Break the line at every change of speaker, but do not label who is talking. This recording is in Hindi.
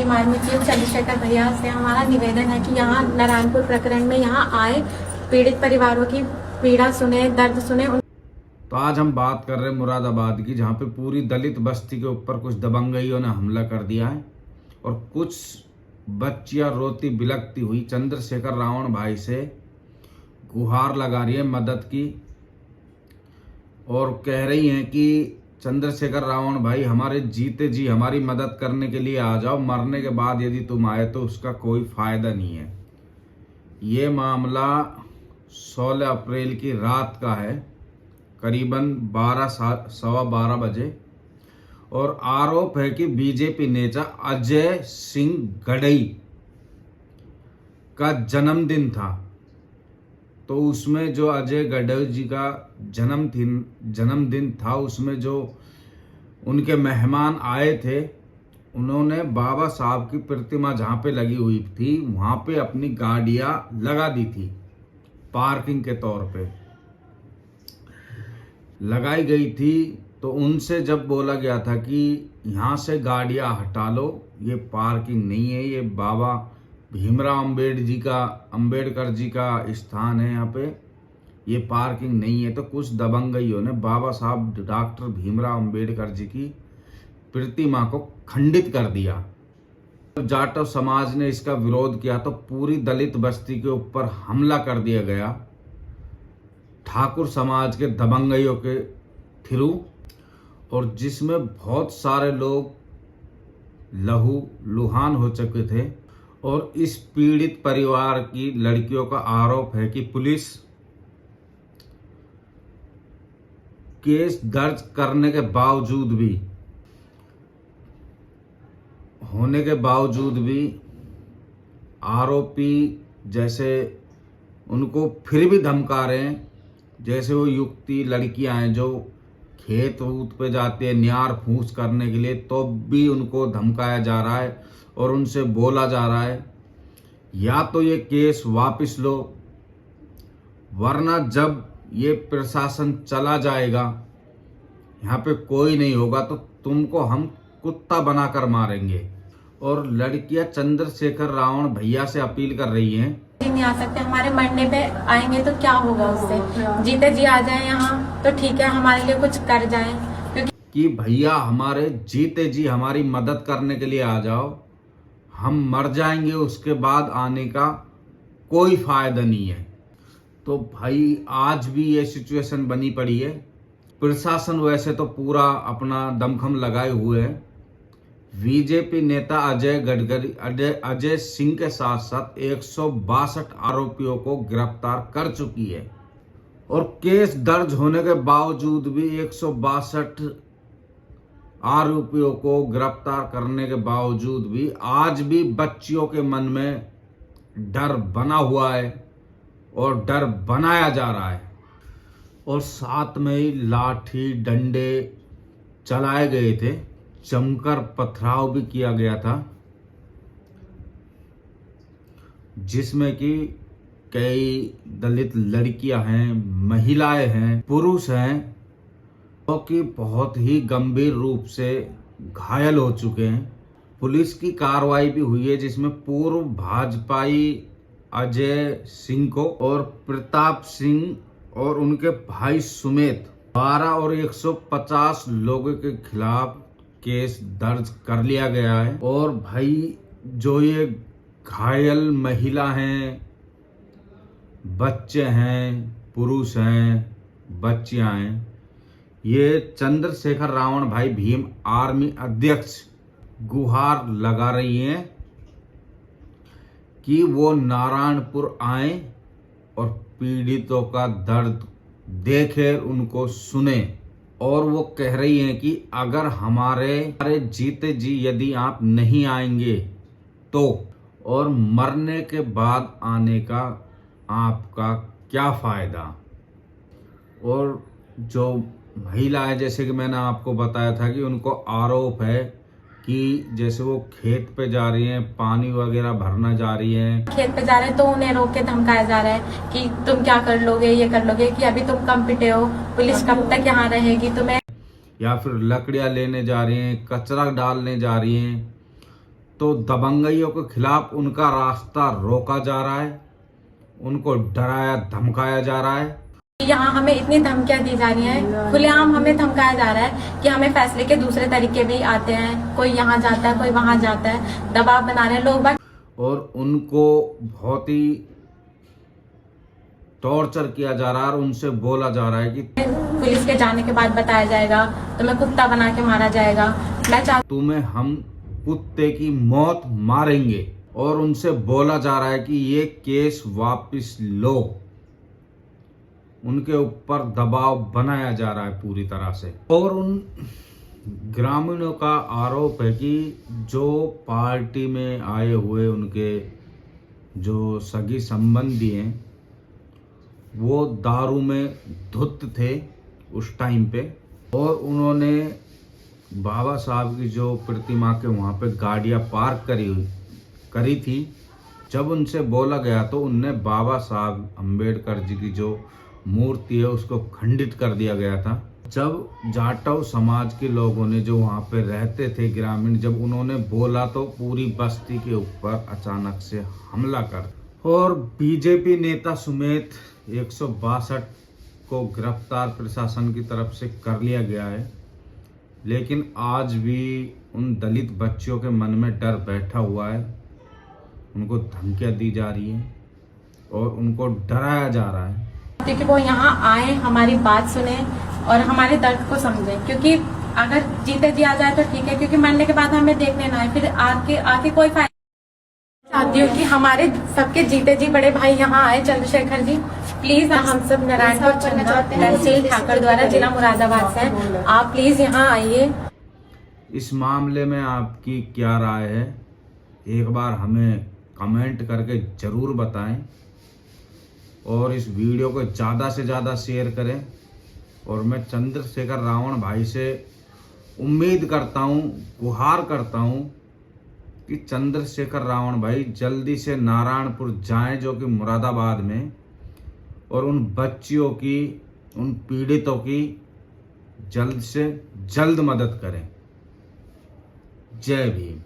मार मची है। चंद्रशेखर भैया से हमारा निवेदन है कि यहाँ नारायणपुर प्रकरण में यहाँ आए, पीड़ित परिवारों की पीड़ा सुने, दर्द सुने।
तो आज हम बात कर रहे हैं मुरादाबाद की, जहाँ पे पूरी दलित बस्ती के ऊपर कुछ दबंगइयों ने हमला कर दिया है और कुछ बच्चियां रोती बिलखती हुई चंद्रशेखर रावण भाई से गुहार लगा रही है मदद की और कह रही हैं कि चंद्रशेखर रावण भाई हमारे जीते जी हमारी मदद करने के लिए आ जाओ, मरने के बाद यदि तुम आए तो उसका कोई फायदा नहीं है। ये मामला 16 अप्रैल की रात का है, करीबन 12:15 बजे, और आरोप है कि बीजेपी नेता अजय सिंह गडई का जन्मदिन था। तो उसमें जो अजय गडई जी का जन्मदिन था, उसमें जो उनके मेहमान आए थे, उन्होंने बाबा साहब की प्रतिमा जहाँ पे लगी हुई थी वहाँ पे अपनी गाड़ियाँ लगा दी थी, पार्किंग के तौर पे लगाई गई थी। तो उनसे जब बोला गया था कि यहाँ से गाड़ियाँ हटा लो, ये पार्किंग नहीं है, ये बाबा भीमराव अंबेडकर जी का स्थान है, यहाँ पे ये पार्किंग नहीं है, तो कुछ दबंगइयों ने बाबा साहब डॉक्टर भीमराव अंबेडकर जी की प्रतिमा को खंडित कर दिया। जब जाटव समाज ने इसका विरोध किया तो पूरी दलित बस्ती के ऊपर हमला कर दिया गया ठाकुर समाज के दबंगइयों के थ्रू, और जिसमें बहुत सारे लोग लहूलुहान हो चुके थे। और इस पीड़ित परिवार की लड़कियों का आरोप है कि पुलिस केस दर्ज करने के बावजूद भी आरोपी जैसे उनको फिर भी धमका रहे हैं। जैसे वो युक्ति लड़कियां हैं जो खेत ऊत पे जाती है न्यार फूस करने के लिए, तो भी उनको धमकाया जा रहा है और उनसे बोला जा रहा है या तो ये केस वापस लो, वरना जब ये प्रशासन चला जाएगा, यहाँ पे कोई नहीं होगा, तो तुमको हम कुत्ता बनाकर मारेंगे। और लड़कियां चंद्रशेखर रावण भैया से अपील कर रही हैं,
नहीं आ सकते, हमारे मरने पे आएंगे तो क्या होगा उससे, जीते जी आ जाए यहाँ तो ठीक है, हमारे लिए कुछ कर जाए,
कि भैया हमारे जीते जी हमारी मदद करने के लिए आ जाओ, हम मर जाएंगे, उसके बाद आने का कोई फायदा नहीं है। तो भाई आज भी ये सिचुएशन बनी पड़ी है। प्रशासन वैसे तो पूरा अपना दमखम लगाए हुए है। बीजेपी नेता अजय सिंह के साथ साथ 162 आरोपियों को गिरफ्तार कर चुकी है, और केस दर्ज होने के बावजूद भी 162 आरोपियों को गिरफ्तार करने के बावजूद भी आज भी बच्चियों के मन में डर बना हुआ है और डर बनाया जा रहा है। और साथ में ही लाठी डंडे चलाए गए थे, जमकर पथराव भी किया गया था, जिसमें कि कई दलित लड़कियां हैं, महिलाएं हैं, पुरुष हैं, जो कि बहुत ही गंभीर रूप से घायल हो चुके हैं। पुलिस की कार्रवाई भी हुई है, जिसमें पूर्व भाजपाई अजय सिंह को और प्रताप सिंह और उनके भाई समेत 12 और 150 लोगों के खिलाफ केस दर्ज कर लिया गया है। और भाई जो ये घायल महिला हैं, बच्चे हैं, पुरुष हैं, बच्चियां हैं, ये चंद्रशेखर रावण भाई भीम आर्मी अध्यक्ष गुहार लगा रही हैं कि वो नारायणपुर आए और पीड़ितों का दर्द देखे, उनको सुने। और वो कह रही हैं कि अगर हमारे जीते जी यदि आप नहीं आएंगे तो, और मरने के बाद आने का आपका क्या फायदा। और जो महिला है, जैसे कि मैंने आपको बताया था कि उनको आरोप है कि जैसे वो खेत पे जा रही हैं, पानी वगैरह भरना जा रही हैं,
खेत पे जा रहे हैं तो उन्हें रोक के धमकाया जा रहा है कि तुम क्या कर लोगे, ये कर लोगे, कि अभी तुम कम पिटे हो, पुलिस कब तक यहाँ रहेगी तुम्हें।
या फिर लकड़ियाँ लेने जा रही हैं, कचरा डालने जा रही हैं, तो दबंगइयों के खिलाफ उनका रास्ता रोका जा रहा है, उनको डराया धमकाया जा रहा है।
यहाँ हमें इतनी धमकियां दी जा रही हैं, खुलेआम हमें धमकाया जा रहा है कि हमें फैसले के दूसरे तरीके भी आते हैं, कोई यहाँ जाता है कोई वहां जाता है, दबाव बना रहे हैं लोग बात।
और उनको बहुत ही टॉर्चर किया जा रहा है और उनसे बोला जा रहा है कि
पुलिस के जाने के बाद बताया जाएगा, तुम्हें कुत्ता बना के मारा जाएगा। मैं
तुम्हें हम कुत्ते की मौत मारेंगे। और उनसे बोला जा रहा है कि ये केस वापस लो। उनके ऊपर दबाव बनाया जा रहा है पूरी तरह से। और उन ग्रामीणों का आरोप है कि जो पार्टी में आए हुए उनके जो सगी संबंधी हैं वो दारू में धुत थे उस टाइम पे, और उन्होंने बाबा साहब की जो प्रतिमा के वहाँ पे गाड़ियाँ पार्क करी थी। जब उनसे बोला गया तो उनने बाबा साहब अंबेडकर जी की जो मूर्ति है उसको खंडित कर दिया गया था। जब जाटव समाज के लोगों ने जो वहाँ पे रहते थे ग्रामीण, जब उन्होंने बोला तो पूरी बस्ती के ऊपर अचानक से हमला कर, और बीजेपी नेता समेत 162 को गिरफ्तार प्रशासन की तरफ से कर लिया गया है। लेकिन आज भी उन दलित बच्चियों के मन में डर बैठा हुआ है, उनको धमकियां दी जा रही हैं और उनको डराया जा रहा है,
क्योंकि वो यहाँ आए, हमारी बात सुने और हमारे दर्द को समझे। क्योंकि अगर जीते जी आ जाए तो ठीक है, क्योंकि मरने के बाद हमें देखने ना आए, फिर आके कोई फायदा। चाहती हूँ कि हमारे सबके जीते जी बड़े भाई यहाँ आए, चंद्रशेखर जी प्लीज। हम सब नारायणपुर तहसील ठाकर द्वारा जिला मुरादाबाद से हैं, आप प्लीज यहाँ आइए।
इस मामले में आपकी क्या राय है, एक बार हमें कमेंट करके जरूर बताएं और इस वीडियो को ज़्यादा से ज़्यादा शेयर करें। और मैं चंद्रशेखर रावण भाई से उम्मीद करता हूँ, गुहार करता हूँ कि चंद्रशेखर रावण भाई जल्दी से नारायणपुर जाएं, जो कि मुरादाबाद में, और उन बच्चियों की, उन पीड़ितों की जल्द से जल्द मदद करें। जय भीम।